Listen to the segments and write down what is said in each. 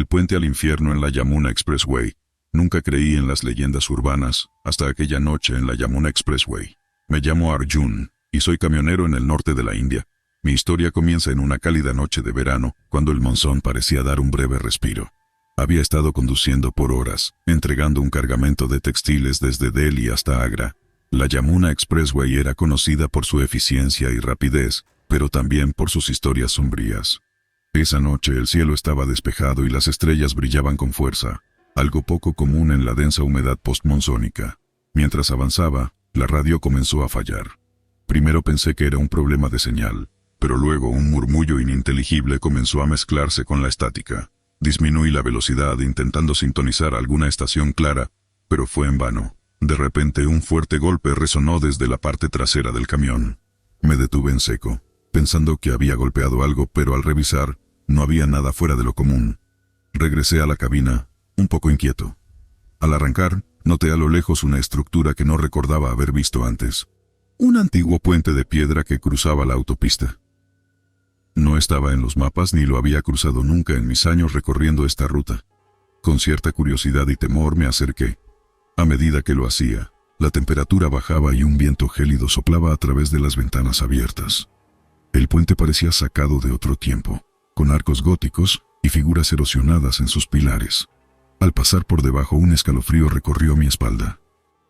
puente al infierno en la Yamuna Expressway. Nunca creí en las leyendas urbanas, hasta aquella noche en la Yamuna Expressway. Me llamo Arjun, y soy camionero en el norte de la India. Mi historia comienza en una cálida noche de verano, cuando el monzón parecía dar un breve respiro. Había estado conduciendo por horas, entregando un cargamento de textiles desde Delhi hasta Agra. La Yamuna Expressway era conocida por su eficiencia y rapidez, pero también por sus historias sombrías. Esa noche el cielo estaba despejado y las estrellas brillaban con fuerza, algo poco común en la densa humedad postmonzónica. Mientras avanzaba, la radio comenzó a fallar. Primero pensé que era un problema de señal, pero luego un murmullo ininteligible comenzó a mezclarse con la estática. Disminuí la velocidad intentando sintonizar alguna estación clara, pero fue en vano. De repente un fuerte golpe resonó desde la parte trasera del camión. Me detuve en seco, pensando que había golpeado algo, pero al revisar, no había nada fuera de lo común. Regresé a la cabina, un poco inquieto. Al arrancar, noté a lo lejos una estructura que no recordaba haber visto antes. Un antiguo puente de piedra que cruzaba la autopista. No estaba en los mapas ni lo había cruzado nunca en mis años recorriendo esta ruta. Con cierta curiosidad y temor me acerqué. A medida que lo hacía, la temperatura bajaba y un viento gélido soplaba a través de las ventanas abiertas. El puente parecía sacado de otro tiempo, con arcos góticos y figuras erosionadas en sus pilares. Al pasar por debajo, un escalofrío recorrió mi espalda.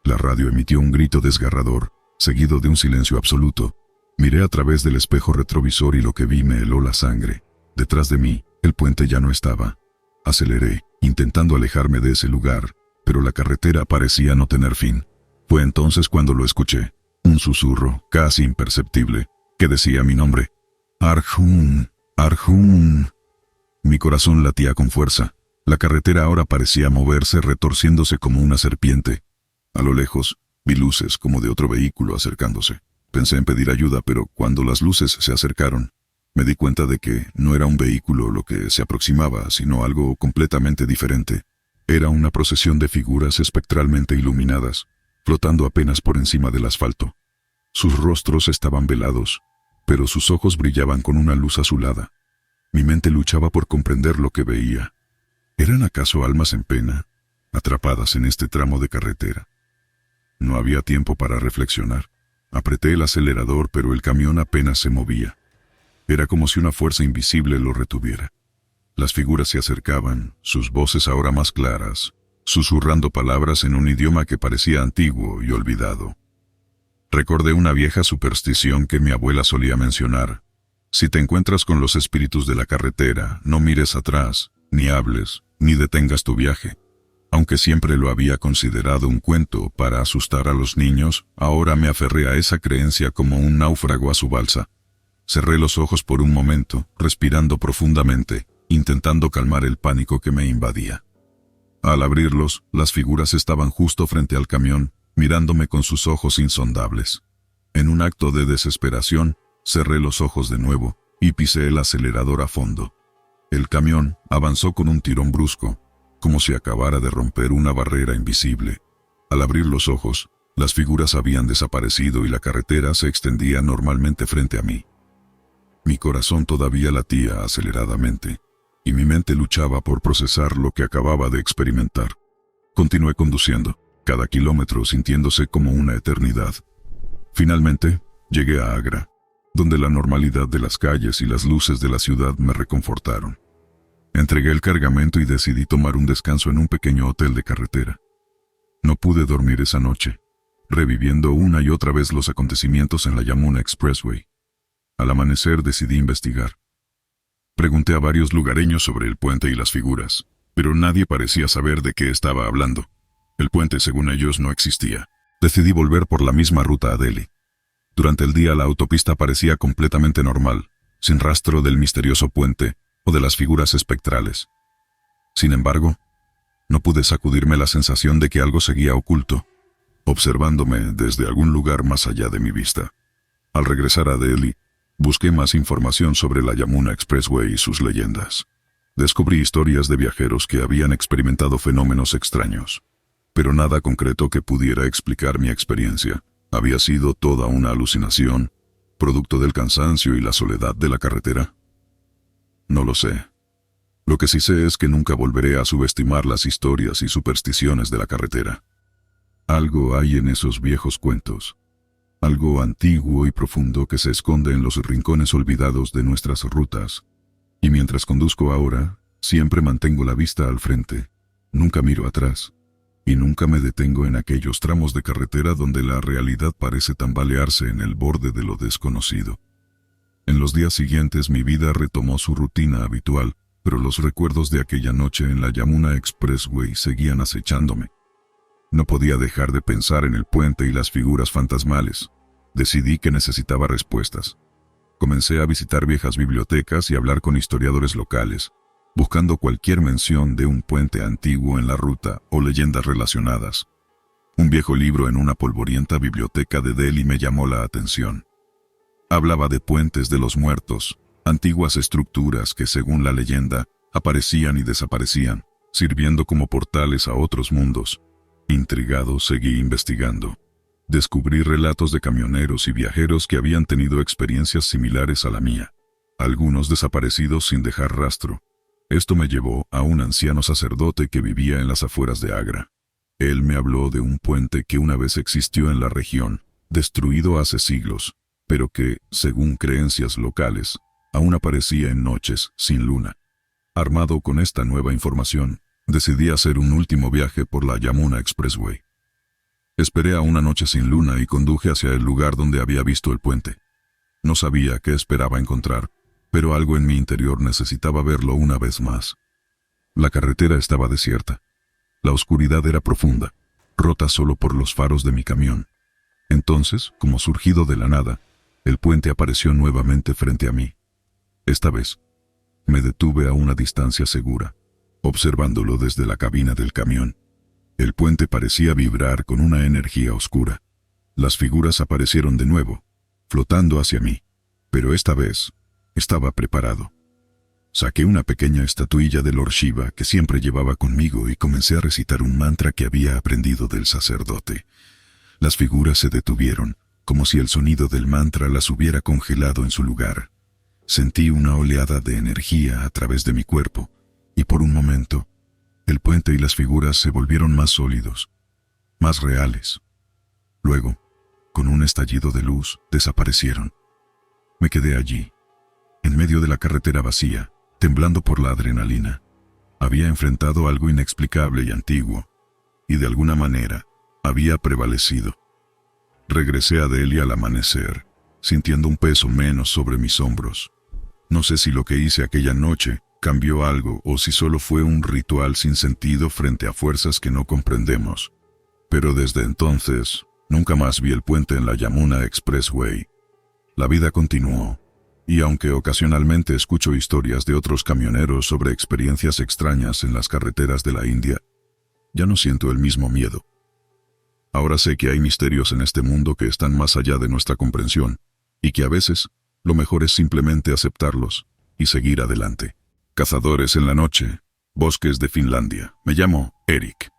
La radio emitió un grito desgarrador, seguido de un silencio absoluto. Miré a través del espejo retrovisor y lo que vi me heló la sangre. Detrás de mí, el puente ya no estaba. Aceleré, intentando alejarme de ese lugar, pero la carretera parecía no tener fin. Fue entonces cuando lo escuché, un susurro, casi imperceptible, que decía mi nombre. Arjun, Arjun. Mi corazón latía con fuerza. La carretera ahora parecía moverse, retorciéndose como una serpiente. A lo lejos, vi luces como de otro vehículo acercándose. Pensé en pedir ayuda, pero cuando las luces se acercaron, me di cuenta de que no era un vehículo lo que se aproximaba, sino algo completamente diferente. Era una procesión de figuras espectralmente iluminadas, flotando apenas por encima del asfalto. Sus rostros estaban velados, pero sus ojos brillaban con una luz azulada. Mi mente luchaba por comprender lo que veía. ¿Eran acaso almas en pena, atrapadas en este tramo de carretera? No había tiempo para reflexionar. Apreté el acelerador, pero el camión apenas se movía. Era como si una fuerza invisible lo retuviera. Las figuras se acercaban, sus voces ahora más claras, susurrando palabras en un idioma que parecía antiguo y olvidado. Recordé una vieja superstición que mi abuela solía mencionar. Si te encuentras con los espíritus de la carretera, no mires atrás, ni hables, ni detengas tu viaje. Aunque siempre lo había considerado un cuento para asustar a los niños, ahora me aferré a esa creencia como un náufrago a su balsa. Cerré los ojos por un momento, respirando profundamente, intentando calmar el pánico que me invadía. Al abrirlos, las figuras estaban justo frente al camión, mirándome con sus ojos insondables. En un acto de desesperación, cerré los ojos de nuevo y pisé el acelerador a fondo. El camión avanzó con un tirón brusco, como si acabara de romper una barrera invisible. Al abrir los ojos, las figuras habían desaparecido y la carretera se extendía normalmente frente a mí. Mi corazón todavía latía aceleradamente, y mi mente luchaba por procesar lo que acababa de experimentar. Continué conduciendo, cada kilómetro sintiéndose como una eternidad. Finalmente, llegué a Agra, donde la normalidad de las calles y las luces de la ciudad me reconfortaron. Entregué el cargamento y decidí tomar un descanso en un pequeño hotel de carretera. No pude dormir esa noche, reviviendo una y otra vez los acontecimientos en la Yamuna Expressway. Al amanecer decidí investigar. Pregunté a varios lugareños sobre el puente y las figuras, pero nadie parecía saber de qué estaba hablando. El puente, según ellos, no existía. Decidí volver por la misma ruta a Delhi. Durante el día la autopista parecía completamente normal, sin rastro del misterioso puente o de las figuras espectrales. Sin embargo, no pude sacudirme la sensación de que algo seguía oculto, observándome desde algún lugar más allá de mi vista. Al regresar a Delhi, busqué más información sobre la Yamuna Expressway y sus leyendas. Descubrí historias de viajeros que habían experimentado fenómenos extraños, pero nada concreto que pudiera explicar mi experiencia. ¿Había sido toda una alucinación, producto del cansancio y la soledad de la carretera? No lo sé. Lo que sí sé es que nunca volveré a subestimar las historias y supersticiones de la carretera. Algo hay en esos viejos cuentos, algo antiguo y profundo que se esconde en los rincones olvidados de nuestras rutas. Y mientras conduzco ahora, siempre mantengo la vista al frente, nunca miro atrás, y nunca me detengo en aquellos tramos de carretera donde la realidad parece tambalearse en el borde de lo desconocido. En los días siguientes mi vida retomó su rutina habitual, pero los recuerdos de aquella noche en la Yamuna Expressway seguían acechándome. No podía dejar de pensar en el puente y las figuras fantasmales. Decidí que necesitaba respuestas. Comencé a visitar viejas bibliotecas y hablar con historiadores locales, buscando cualquier mención de un puente antiguo en la ruta o leyendas relacionadas. Un viejo libro en una polvorienta biblioteca de Delhi me llamó la atención. Hablaba de puentes de los muertos, antiguas estructuras que, según la leyenda, aparecían y desaparecían, sirviendo como portales a otros mundos. Intrigado, seguí investigando. Descubrí relatos de camioneros y viajeros que habían tenido experiencias similares a la mía, algunos desaparecidos sin dejar rastro. Esto me llevó a un anciano sacerdote que vivía en las afueras de Agra. Él me habló de un puente que una vez existió en la región, destruido hace siglos, pero que, según creencias locales, aún aparecía en noches sin luna. Armado con esta nueva información, decidí hacer un último viaje por la Yamuna Expressway. Esperé a una noche sin luna y conduje hacia el lugar donde había visto el puente. No sabía qué esperaba encontrar, pero algo en mi interior necesitaba verlo una vez más. La carretera estaba desierta. La oscuridad era profunda, rota solo por los faros de mi camión. Entonces, como surgido de la nada, el puente apareció nuevamente frente a mí. Esta vez, me detuve a una distancia segura, observándolo desde la cabina del camión. El puente parecía vibrar con una energía oscura. Las figuras aparecieron de nuevo, flotando hacia mí, pero esta vez estaba preparado. Saqué una pequeña estatuilla de Lord Shiva que siempre llevaba conmigo y comencé a recitar un mantra que había aprendido del sacerdote. Las figuras se detuvieron, como si el sonido del mantra las hubiera congelado en su lugar. Sentí una oleada de energía a través de mi cuerpo, y por un momento, el puente y las figuras se volvieron más sólidos, más reales. Luego, con un estallido de luz, desaparecieron. Me quedé allí, en medio de la carretera vacía, temblando por la adrenalina. Había enfrentado algo inexplicable y antiguo, y de alguna manera, había prevalecido. Regresé a Delhi al amanecer, sintiendo un peso menos sobre mis hombros. No sé si lo que hice aquella noche cambió algo o si solo fue un ritual sin sentido frente a fuerzas que no comprendemos. Pero desde entonces, nunca más vi el puente en la Yamuna Expressway. La vida continuó, y aunque ocasionalmente escucho historias de otros camioneros sobre experiencias extrañas en las carreteras de la India, ya no siento el mismo miedo. Ahora sé que hay misterios en este mundo que están más allá de nuestra comprensión, y que a veces lo mejor es simplemente aceptarlos y seguir adelante. Cazadores en la noche, bosques de Finlandia. Me llamo Eric.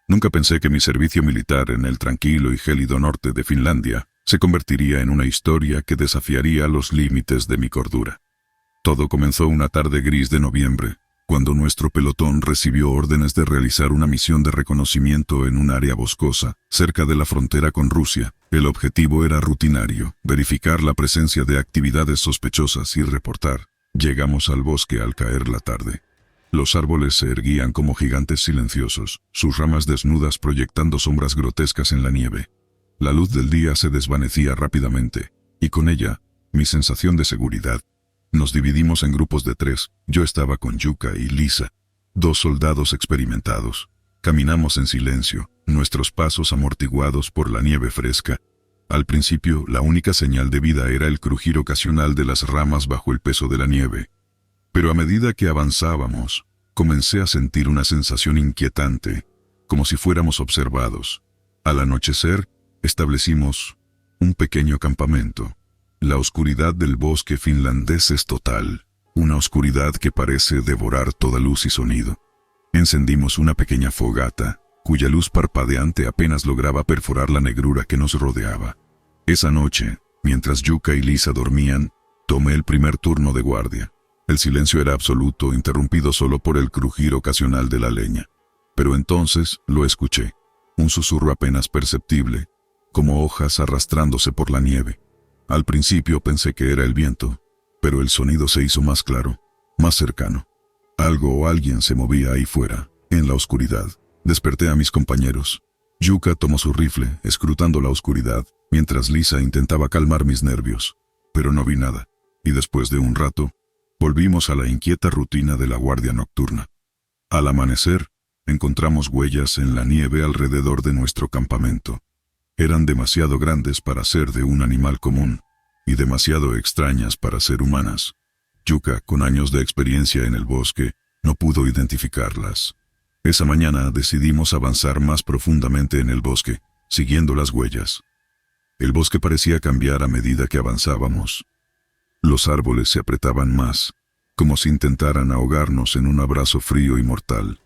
Nunca pensé que mi servicio militar en el tranquilo y gélido norte de Finlandia se convertiría en una historia que desafiaría los límites de mi cordura. Todo comenzó una tarde gris de noviembre, cuando nuestro pelotón recibió órdenes de realizar una misión de reconocimiento en un área boscosa, cerca de la frontera con Rusia. El objetivo era rutinario, verificar la presencia de actividades sospechosas y reportar. Llegamos al bosque al caer la tarde. Los árboles se erguían como gigantes silenciosos, sus ramas desnudas proyectando sombras grotescas en la nieve. La luz del día se desvanecía rápidamente, y con ella, mi sensación de seguridad. Nos dividimos en grupos de 3, yo estaba con Yuka y Lisa, 2 soldados experimentados. Caminamos en silencio, nuestros pasos amortiguados por la nieve fresca. Al principio, la única señal de vida era el crujir ocasional de las ramas bajo el peso de la nieve. Pero a medida que avanzábamos, comencé a sentir una sensación inquietante, como si fuéramos observados. Al anochecer, establecimos un pequeño campamento. La oscuridad del bosque finlandés es total, una oscuridad que parece devorar toda luz y sonido. Encendimos una pequeña fogata, cuya luz parpadeante apenas lograba perforar la negrura que nos rodeaba. Esa noche, mientras Yuka y Lisa dormían, tomé el primer turno de guardia. El silencio era absoluto, interrumpido solo por el crujir ocasional de la leña. Pero entonces lo escuché. Un susurro apenas perceptible, como hojas arrastrándose por la nieve. Al principio pensé que era el viento, pero el sonido se hizo más claro, más cercano. Algo o alguien se movía ahí fuera, en la oscuridad. Desperté a mis compañeros. Yuka tomó su rifle, escrutando la oscuridad, mientras Lisa intentaba calmar mis nervios. Pero no vi nada, y después de un rato, volvimos a la inquieta rutina de la guardia nocturna. Al amanecer, encontramos huellas en la nieve alrededor de nuestro campamento. Eran demasiado grandes para ser de un animal común, y demasiado extrañas para ser humanas. Yuka, con años de experiencia en el bosque, no pudo identificarlas. Esa mañana decidimos avanzar más profundamente en el bosque, siguiendo las huellas. El bosque parecía cambiar a medida que avanzábamos. Los árboles se apretaban más, como si intentaran ahogarnos en un abrazo frío y mortal.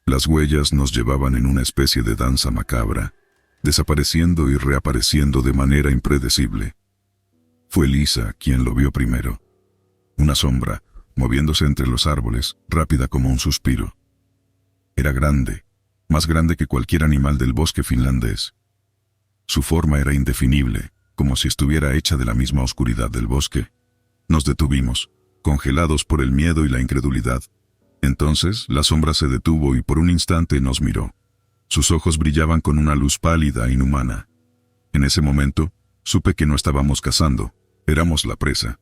Las huellas nos llevaban en una especie de danza macabra, desapareciendo y reapareciendo de manera impredecible. Fue Lisa quien lo vio primero. Una sombra, moviéndose entre los árboles, rápida como un suspiro. Era grande, más grande que cualquier animal del bosque finlandés. Su forma era indefinible, como si estuviera hecha de la misma oscuridad del bosque. Nos detuvimos, congelados por el miedo y la incredulidad. Entonces, la sombra se detuvo y por un instante nos miró. Sus ojos brillaban con una luz pálida e inhumana. En ese momento, supe que no estábamos cazando, éramos la presa.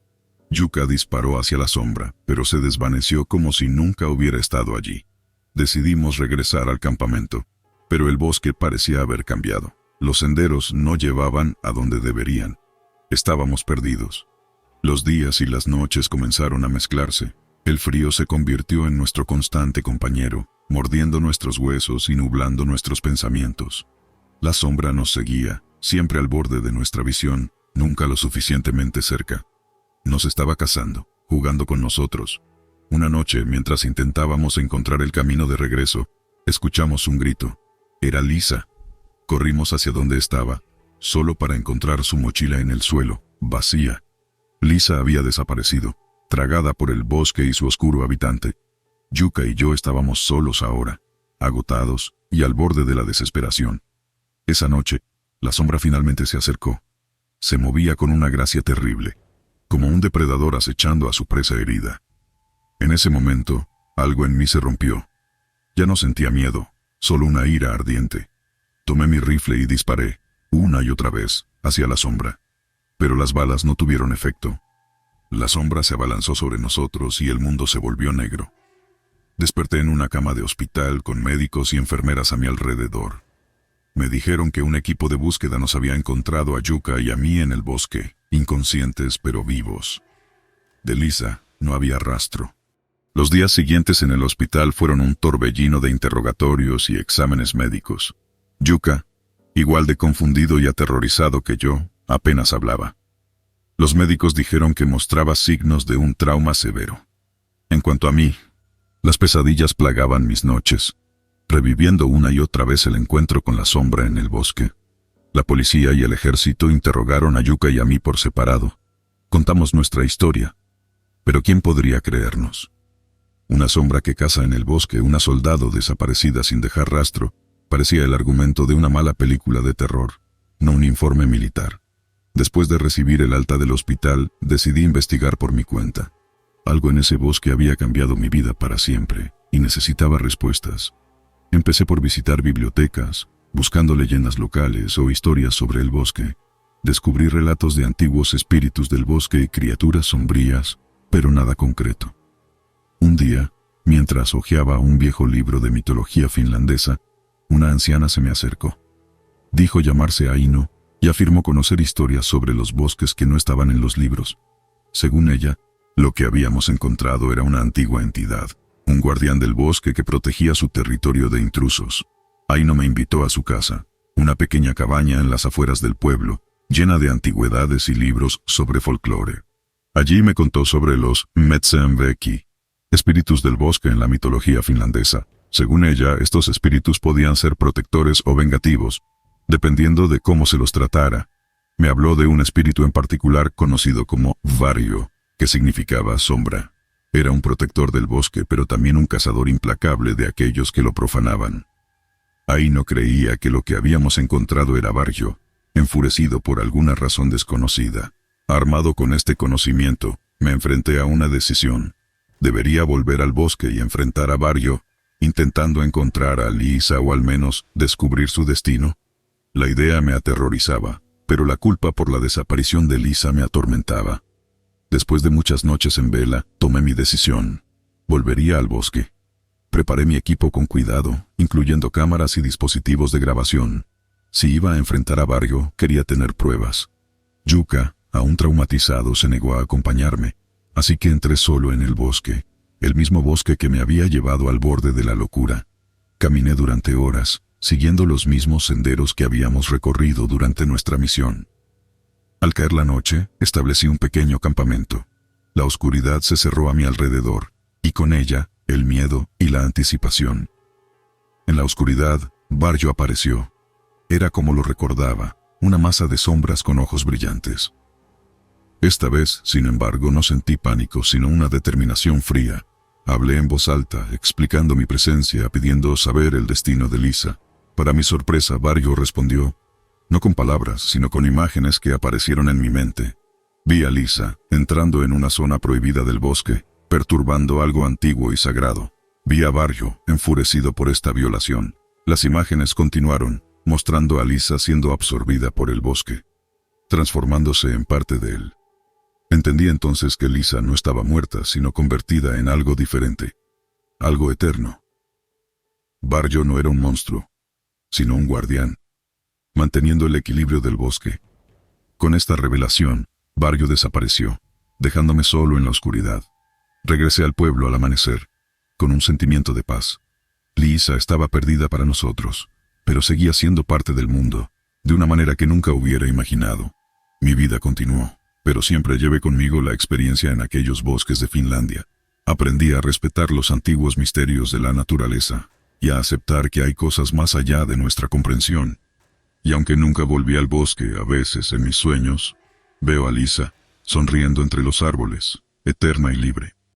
Yuka disparó hacia la sombra, pero se desvaneció como si nunca hubiera estado allí. Decidimos regresar al campamento, pero el bosque parecía haber cambiado. Los senderos no llevaban a donde deberían. Estábamos perdidos. Los días y las noches comenzaron a mezclarse. El frío se convirtió en nuestro constante compañero, mordiendo nuestros huesos y nublando nuestros pensamientos. La sombra nos seguía, siempre al borde de nuestra visión, nunca lo suficientemente cerca. Nos estaba cazando, jugando con nosotros. Una noche, mientras intentábamos encontrar el camino de regreso, escuchamos un grito. Era Lisa. Corrimos hacia donde estaba, solo para encontrar su mochila en el suelo, vacía. Lisa había desaparecido, tragada por el bosque y su oscuro habitante. Yuka y yo estábamos solos ahora, agotados y al borde de la desesperación. Esa noche, la sombra finalmente se acercó. Se movía con una gracia terrible, como un depredador acechando a su presa herida. En ese momento, algo en mí se rompió. Ya no sentía miedo, solo una ira ardiente. Tomé mi rifle y disparé, una y otra vez, hacia la sombra. Pero las balas no tuvieron efecto. La sombra se abalanzó sobre nosotros y el mundo se volvió negro. Desperté en una cama de hospital con médicos y enfermeras a mi alrededor. Me dijeron que un equipo de búsqueda nos había encontrado a Yuka y a mí en el bosque, inconscientes pero vivos. De Lisa no había rastro. Los días siguientes en el hospital fueron un torbellino de interrogatorios y exámenes médicos. Yuka, igual de confundido y aterrorizado que yo, apenas hablaba. Los médicos dijeron que mostraba signos de un trauma severo. En cuanto a mí, las pesadillas plagaban mis noches, reviviendo una y otra vez el encuentro con la sombra en el bosque. La policía y el ejército interrogaron a Yuka y a mí por separado. Contamos nuestra historia, pero ¿quién podría creernos? Una sombra que caza en el bosque, una soldado desaparecida sin dejar rastro, parecía el argumento de una mala película de terror, no un informe militar. Después de recibir el alta del hospital, decidí investigar por mi cuenta. Algo en ese bosque había cambiado mi vida para siempre, y necesitaba respuestas. Empecé por visitar bibliotecas, buscando leyendas locales o historias sobre el bosque. Descubrí relatos de antiguos espíritus del bosque y criaturas sombrías, pero nada concreto. Un día, mientras hojeaba un viejo libro de mitología finlandesa, una anciana se me acercó. Dijo llamarse Aino y afirmó conocer historias sobre los bosques que no estaban en los libros. Según ella, lo que habíamos encontrado era una antigua entidad, un guardián del bosque que protegía su territorio de intrusos. Aino me invitó a su casa, una pequeña cabaña en las afueras del pueblo, llena de antigüedades y libros sobre folclore. Allí me contó sobre los Metsämveki, espíritus del bosque en la mitología finlandesa. Según ella, estos espíritus podían ser protectores o vengativos, dependiendo de cómo se los tratara. Me habló de un espíritu en particular conocido como Vario, que significaba sombra. Era un protector del bosque, pero también un cazador implacable de aquellos que lo profanaban. Ahí no creía que lo que habíamos encontrado era Barjo, enfurecido por alguna razón desconocida. Armado con este conocimiento, me enfrenté a una decisión. Debería volver al bosque y enfrentar a Barjo, intentando encontrar a Lisa o al menos descubrir su destino. La idea me aterrorizaba, pero la culpa por la desaparición de Lisa me atormentaba. Después de muchas noches en vela, tomé mi decisión. Volvería al bosque. Preparé mi equipo con cuidado, incluyendo cámaras y dispositivos de grabación. Si iba a enfrentar a Barjo, quería tener pruebas. Yuka, aún traumatizado, se negó a acompañarme, así que entré solo en el bosque, el mismo bosque que me había llevado al borde de la locura. Caminé durante horas, siguiendo los mismos senderos que habíamos recorrido durante nuestra misión. Al caer la noche, establecí un pequeño campamento. La oscuridad se cerró a mi alrededor, y con ella, el miedo y la anticipación. En la oscuridad, Barjo apareció. Era como lo recordaba, una masa de sombras con ojos brillantes. Esta vez, sin embargo, no sentí pánico, sino una determinación fría. Hablé en voz alta, explicando mi presencia, pidiendo saber el destino de Lisa. Para mi sorpresa, Barjo respondió, no con palabras, sino con imágenes que aparecieron en mi mente. Vi a Lisa, entrando en una zona prohibida del bosque, perturbando algo antiguo y sagrado. Vi a Barjo, enfurecido por esta violación. Las imágenes continuaron, mostrando a Lisa siendo absorbida por el bosque, transformándose en parte de él. Entendí entonces que Lisa no estaba muerta, sino convertida en algo diferente, algo eterno. Barjo no era un monstruo, sino un guardián, manteniendo el equilibrio del bosque. Con esta revelación, Barjo desapareció, dejándome solo en la oscuridad. Regresé al pueblo al amanecer, con un sentimiento de paz. Lisa estaba perdida para nosotros, pero seguía siendo parte del mundo, de una manera que nunca hubiera imaginado. Mi vida continuó, pero siempre llevé conmigo la experiencia en aquellos bosques de Finlandia. Aprendí a respetar los antiguos misterios de la naturaleza, y a aceptar que hay cosas más allá de nuestra comprensión. Y aunque nunca volví al bosque, a veces en mis sueños, veo a Lisa, sonriendo entre los árboles, eterna y libre.